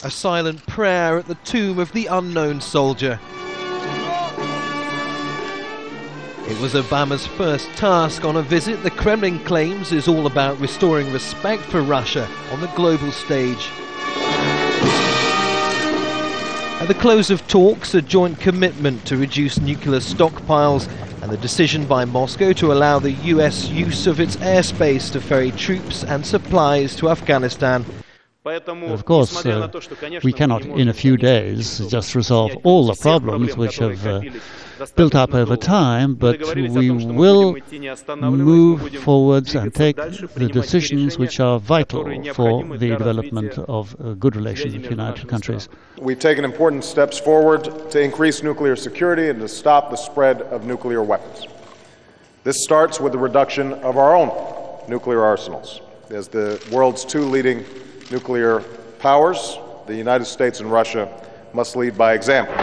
A silent prayer at the tomb of the unknown soldier. It was Obama's first task on a visit the Kremlin claims is all about restoring respect for Russia on the global stage. At the close of talks, a joint commitment to reduce nuclear stockpiles and the decision by Moscow to allow the US use of its airspace to ferry troops and supplies to Afghanistan. Of course, we cannot in a few days just resolve all the problems which have built up over time, but we will move forwards and take the decisions which are vital for the development of good relations with the United countries. We've taken important steps forward to increase nuclear security and to stop the spread of nuclear weapons. This starts with the reduction of our own nuclear arsenals. As the world's two leading nuclear powers, the United States and Russia, must lead by example.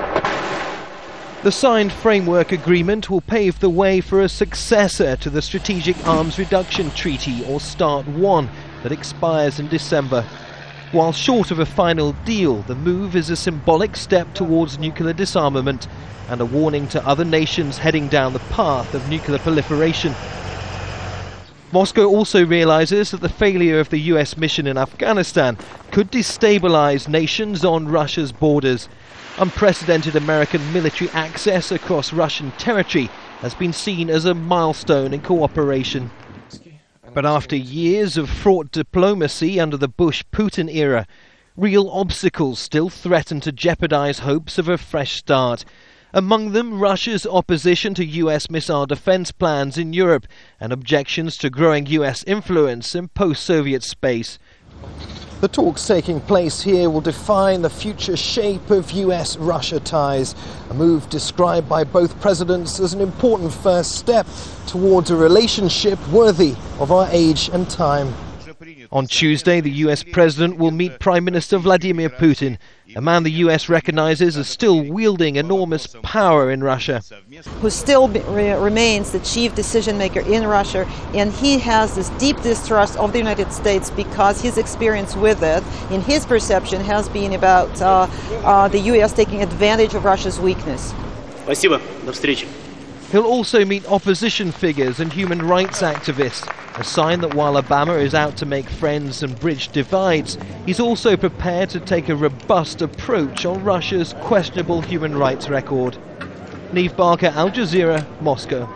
The signed framework agreement will pave the way for a successor to the Strategic Arms Reduction Treaty, or START 1, that expires in December. While short of a final deal, the move is a symbolic step towards nuclear disarmament and a warning to other nations heading down the path of nuclear proliferation. Moscow also realizes that the failure of the US mission in Afghanistan could destabilize nations on Russia's borders. Unprecedented American military access across Russian territory has been seen as a milestone in cooperation. But after years of fraught diplomacy under the Bush-Putin era, real obstacles still threaten to jeopardize hopes of a fresh start. Among them, Russia's opposition to US missile defense plans in Europe and objections to growing US influence in post-Soviet space. The talks taking place here will define the future shape of US-Russia ties, a move described by both presidents as an important first step towards a relationship worthy of our age and time. On Tuesday, the US president will meet Prime Minister Vladimir Putin, a man the US recognizes as still wielding enormous power in Russia. Who still remains the chief decision maker in Russia, and he has this deep distrust of the United States because his experience with it, in his perception, has been about the US taking advantage of Russia's weakness. Спасибо. До встречи. He'll also meet opposition figures and human rights activists, a sign that while Obama is out to make friends and bridge divides, he's also prepared to take a robust approach on Russia's questionable human rights record. Neave, Al Jazeera, Moscow.